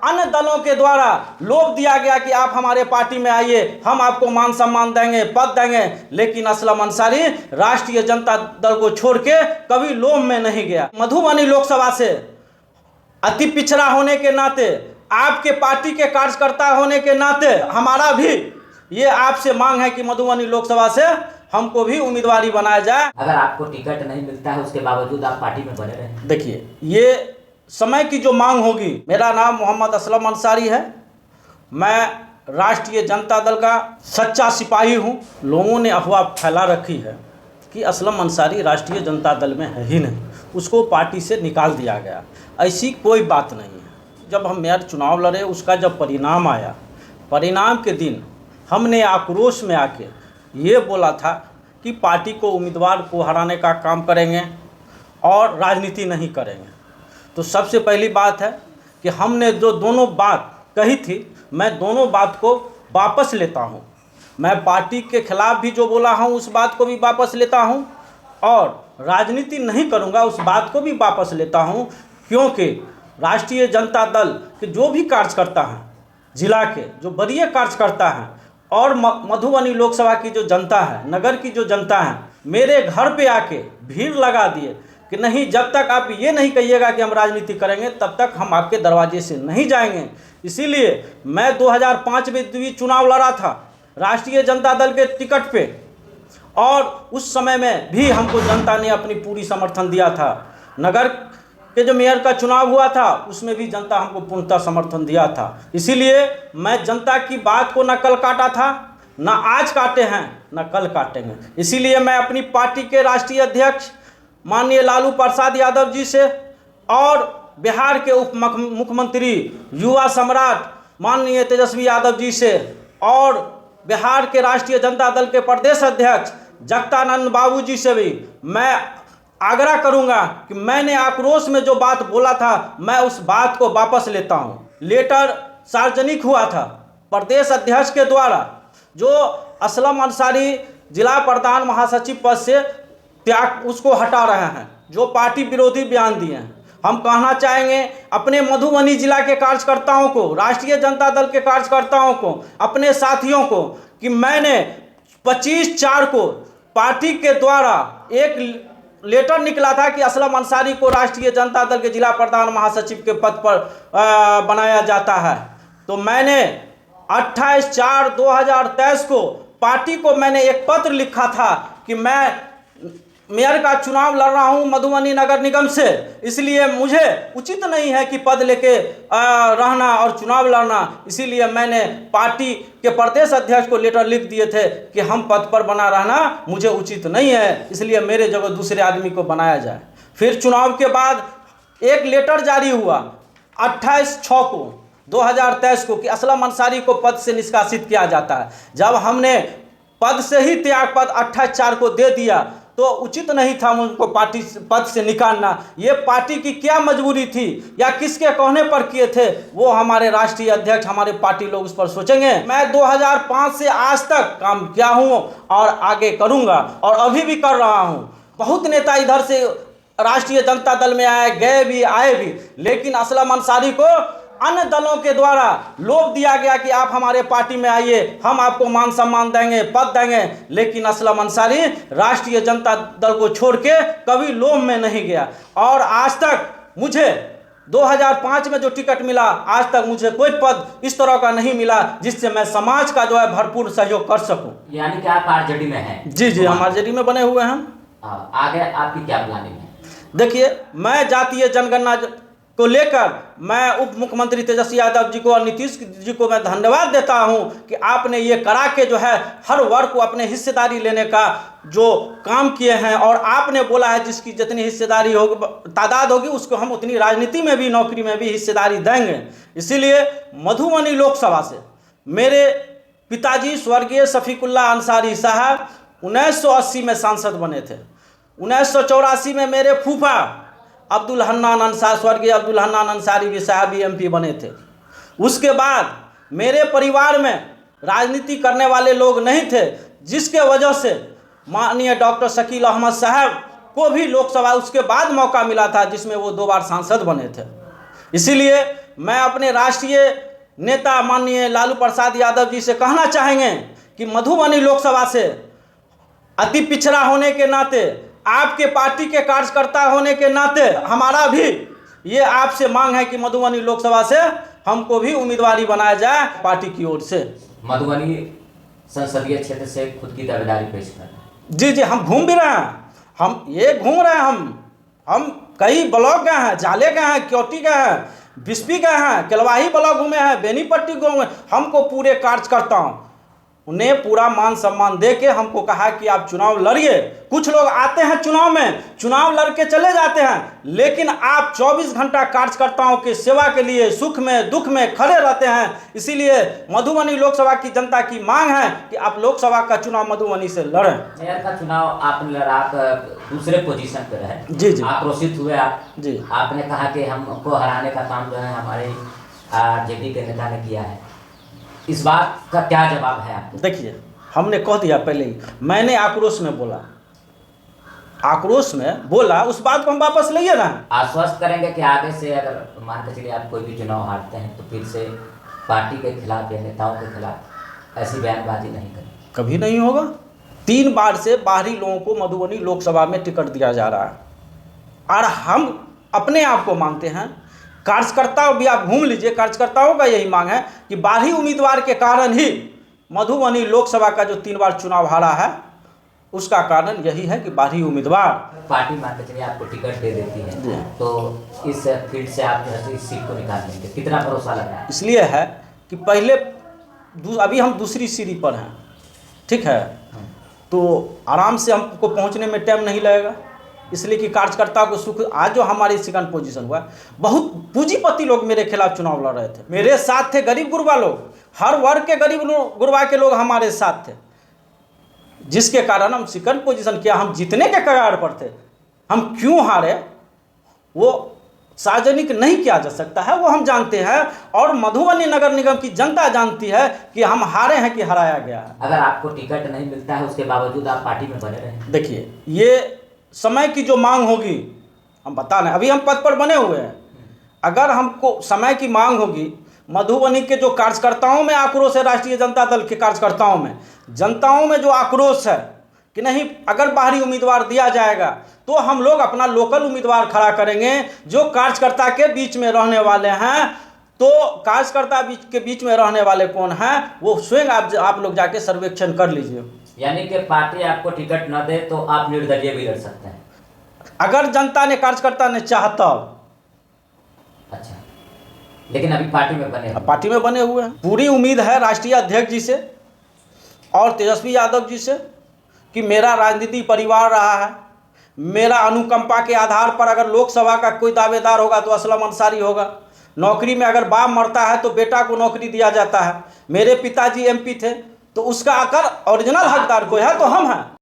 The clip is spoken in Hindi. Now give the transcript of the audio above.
अन्य दलों के द्वारा लोभ दिया गया कि आप हमारे पार्टी में आइए, हम आपको मान सम्मान देंगे, पद देंगे, लेकिन असलम अंसारी राष्ट्रीय जनता दल को छोड़ के कभी लोभ में नहीं गया। मधुबनी लोकसभा से अति पिछड़ा होने के नाते, आपके पार्टी के कार्यकर्ता होने के नाते हमारा भी ये आपसे मांग है कि मधुबनी लोकसभा से हमको भी उम्मीदवारी बनाया जाए। अगर आपको टिकट नहीं मिलता है उसके बावजूद आप पार्टी में बने रहें? देखिए, ये समय की जो मांग होगी। मेरा नाम मोहम्मद असलम अंसारी है, मैं राष्ट्रीय जनता दल का सच्चा सिपाही हूँ। लोगों ने अफवाह फैला रखी है कि असलम अंसारी राष्ट्रीय जनता दल में है ही नहीं, उसको पार्टी से निकाल दिया गया। ऐसी कोई बात नहीं है। जब हम मेयर चुनाव लड़े, उसका जब परिणाम आया, परिणाम के दिन हमने आक्रोश में आके ये बोला था कि पार्टी को उम्मीदवार को हराने का काम करेंगे और राजनीति नहीं करेंगे। तो सबसे पहली बात है कि हमने जो दोनों बात कही थी, मैं दोनों बात को वापस लेता हूँ। मैं पार्टी के खिलाफ भी जो बोला हूँ उस बात को भी वापस लेता हूँ, और राजनीति नहीं करूँगा उस बात को भी वापस लेता हूँ, क्योंकि राष्ट्रीय जनता दल के जो भी कार्यकर्ता हैं, जिला के जो वरीय कार्यकर्ता हैं, और मधुबनी लोकसभा की जो जनता है, नगर की जो जनता है, मेरे घर पे आके भीड़ लगा दिए कि नहीं, जब तक आप ये नहीं कहिएगा कि हम राजनीति करेंगे तब तक हम आपके दरवाजे से नहीं जाएंगे। इसीलिए मैं 2005 में भी चुनाव लड़ा था राष्ट्रीय जनता दल के टिकट पे, और उस समय में भी हमको जनता ने अपनी पूरी समर्थन दिया था। नगर के जो मेयर का चुनाव हुआ था उसमें भी जनता हमको पूर्णतः समर्थन दिया था। इसीलिए मैं जनता की बात को न कल काटा था, न आज काटे हैं, न कल काटेंगे। इसीलिए मैं अपनी पार्टी के राष्ट्रीय अध्यक्ष माननीय लालू प्रसाद यादव जी से और बिहार के उप मुख्यमंत्री युवा सम्राट माननीय तेजस्वी यादव जी से और बिहार के राष्ट्रीय जनता दल के प्रदेश अध्यक्ष जगदानंद बाबू जी से भी मैं आग्रह करूंगा कि मैंने आक्रोश में जो बात बोला था मैं उस बात को वापस लेता हूं। लेटर सार्वजनिक हुआ था प्रदेश अध्यक्ष के द्वारा, जो असलम अंसारी जिला प्रधान महासचिव पद से त्याग उसको हटा रहे हैं, जो पार्टी विरोधी बयान दिए हैं। हम कहना चाहेंगे अपने मधुबनी जिला के कार्यकर्ताओं को, राष्ट्रीय जनता दल के कार्यकर्ताओं को, अपने साथियों को कि मैंने 25/4 को पार्टी के द्वारा एक लेटर निकला था कि असलम अंसारी को राष्ट्रीय जनता दल के जिला प्रधान महासचिव के पद पर बनाया जाता है। तो मैंने 28/4/2023 को पार्टी को मैंने एक पत्र लिखा था कि मैं मेयर का चुनाव लड़ रहा हूं मधुबनी नगर निगम से, इसलिए मुझे उचित नहीं है कि पद लेके रहना और चुनाव लड़ना। इसीलिए मैंने पार्टी के प्रदेश अध्यक्ष को लेटर लिख दिए थे कि हम पद पर बना रहना मुझे उचित नहीं है, इसलिए मेरे जगह दूसरे आदमी को बनाया जाए। फिर चुनाव के बाद एक लेटर जारी हुआ 28/6/2023 को कि असलम अंसारी को पद से निष्कासित किया जाता है। जब हमने पद से ही त्याग पद 28/4 को दे दिया तो उचित नहीं था उनको पार्टी पद से निकालना। ये पार्टी की क्या मजबूरी थी या किसके कहने पर किए थे, वो हमारे राष्ट्रीय अध्यक्ष, हमारे पार्टी लोग उस पर सोचेंगे। मैं 2005 से आज तक काम किया हूँ और आगे करूँगा और अभी भी कर रहा हूँ। बहुत नेता इधर से राष्ट्रीय जनता दल में आए गए भी, आए भी, लेकिन असलम अंसारी को अन्य दलों के द्वारा लोभ दिया गया कि आप हमारे पार्टी में आइए, हम आपको मान सम्मान देंगे, पद देंगे, लेकिन असलम अंसारी राष्ट्रीय जनता दल को छोड़ के कभी लोभ में नहीं गया। और आज तक मुझे 2005 में जो टिकट मिला, आज तक मुझे कोई पद इस तरह का नहीं मिला जिससे मैं समाज का जो है भरपूर सहयोग कर सकूं। यानी कि आप आरजेडी में हैं? जी, हम आरजेडी में बने हुए हैं। आगे आपकी क्या प्लानिंग है? देखिए, मैं जातीय जनगणना को लेकर मैं उप मुख्यमंत्री तेजस्वी यादव जी को और नीतीश जी को मैं धन्यवाद देता हूं कि आपने ये करा के जो है हर वर्ग को अपने हिस्सेदारी लेने का जो काम किए हैं, और आपने बोला है जिसकी जितनी हिस्सेदारी होगी, तादाद होगी, उसको हम उतनी राजनीति में भी, नौकरी में भी हिस्सेदारी देंगे। इसीलिए मधुबनी लोकसभा से मेरे पिताजी स्वर्गीय शफीकुल्लाह अंसारी साहब 1980 में सांसद बने थे। 1984 में मेरे फूफा अब्दुल हन्नान अंसारी, स्वर्गीय अब्दुल हन्नान अंसारी भी साहब भी MP बने थे। उसके बाद मेरे परिवार में राजनीति करने वाले लोग नहीं थे, जिसके वजह से माननीय डॉक्टर शकील अहमद साहब को भी लोकसभा उसके बाद मौका मिला था, जिसमें वो 2 बार सांसद बने थे। इसीलिए मैं अपने राष्ट्रीय नेता माननीय लालू प्रसाद यादव जी से कहना चाहेंगे कि मधुबनी लोकसभा से अति पिछड़ा होने के नाते, आपके पार्टी के कार्यकर्ता होने के नाते हमारा भी ये आपसे मांग है कि मधुबनी लोकसभा से हमको भी उम्मीदवारी बनाया जाए पार्टी की ओर से। मधुबनी संसदीय क्षेत्र से खुद की दावेदारी पेश कर रहे हैं। जी जी, हम घूम भी रहे हैं, हम ये घूम रहे हैं, हम कई ब्लॉक गए हैं, जाले गए हैं, क्योटी गए हैं, बिस्पी गए हैं, केलवाही ब्लॉक घूमे हैं, बेनीपट्टी घूमे। हमको पूरे कार्यकर्ताओं उन्हें पूरा मान सम्मान दे के हमको कहा कि आप चुनाव लड़िए। कुछ लोग आते हैं चुनाव में, चुनाव लड़ के चले जाते हैं, लेकिन आप 24 घंटा कार्यकर्ताओं की सेवा के लिए सुख में दुख में खड़े रहते हैं। इसीलिए मधुबनी लोकसभा की जनता की मांग है कि आप लोकसभा का चुनाव मधुबनी से लड़ें। मेयर का चुनाव आपने लड़ा, आप दूसरे पोजीशन पे रहे। जी जी, आक्रोशित हुए आप जी। आपने कहा कि हमको हराने का काम जो है हमारे जेडी के नेता ने किया है। इस बात का क्या जवाब है आपको? देखिए, हमने कह दिया पहले ही, मैंने आक्रोश में बोला, आक्रोश में बोला, उस बात को हम वापस लिए ना। आश्वस्त करेंगे कि आगे से अगर मान के चलिए आप कोई भी चुनाव हारते हैं तो फिर से पार्टी के खिलाफ या नेताओं के खिलाफ ऐसी बयानबाजी नहीं करेंगे? कभी नहीं होगा। 3 बार से बाहरी लोगों को मधुबनी लोकसभा में टिकट दिया जा रहा है और हम अपने आप को मानते हैं, कार्यकर्ता भी आप घूम लीजिए, कार्यकर्ताओं का यही मांग है कि बाहरी उम्मीदवार के कारण ही मधुबनी लोकसभा का जो 3 बार चुनाव हारा है, उसका कारण यही है कि बाहरी उम्मीदवार। पार्टी मान के चलिए आपको टिकट दे देती है तो इस फील्ड से आप जो है इस सीट को निकाल लेंगे, कितना भरोसा लग रहा है? इसलिए है कि पहले अभी हम दूसरी सीढ़ी पर हैं, ठीक है, तो आराम से हमको पहुंचने में टाइम नहीं लगेगा। इसलिए कि कार्यकर्ता को सुख, आज जो हमारी सेकंड पोजीशन हुआ, बहुत पूंजीपति लोग मेरे खिलाफ चुनाव लड़ रहे थे, मेरे साथ थे गरीब गुरबा लोग, हर वर्ग के गरीब गुरबा के लोग हमारे साथ थे, जिसके कारण हम सेकंड पोजीशन किया। हम जीतने के कगार पर थे। हम क्यों हारे वो सार्वजनिक नहीं किया जा सकता है, वो हम जानते हैं और मधुबनी नगर निगम की जनता जानती है कि हम हारे हैं कि हराया गया है। अगर आपको टिकट नहीं मिलता है उसके बावजूद आप पार्टी में बने रहे? देखिए, ये समय की जो मांग होगी, हम बता रहे हैं, अभी हम पद पर बने हुए हैं। अगर हमको समय की मांग होगी, मधुबनी के जो कार्यकर्ताओं में आक्रोश है, राष्ट्रीय जनता दल के कार्यकर्ताओं में, जनताओं में जो आक्रोश है कि नहीं, अगर बाहरी उम्मीदवार दिया जाएगा तो हम लोग अपना लोकल उम्मीदवार खड़ा करेंगे जो कार्यकर्ता के बीच में रहने वाले हैं। तो कार्यकर्ता के बीच में रहने वाले कौन हैं, वो स्वयं आप लोग जाके सर्वेक्षण कर लीजिए। यानी कि पार्टी आपको टिकट न दे तो आप निर्दलीय भी लड़ सकते हैं? अगर जनता ने, कार्यकर्ता ने चाहता। अच्छा, लेकिन अभी पार्टी में बने हुए? पार्टी में बने हुए हैं। पूरी उम्मीद है राष्ट्रीय अध्यक्ष जी से और तेजस्वी यादव जी से कि मेरा राजनीतिक परिवार रहा है, मेरा अनुकंपा के आधार पर अगर लोकसभा का कोई दावेदार होगा तो असलम अंसारी होगा। नौकरी में अगर बाप मरता है तो बेटा को नौकरी दिया जाता है। मेरे पिताजी MP थे, तो उसका अगर ओरिजिनल हकदार कोई है तो हम हैं।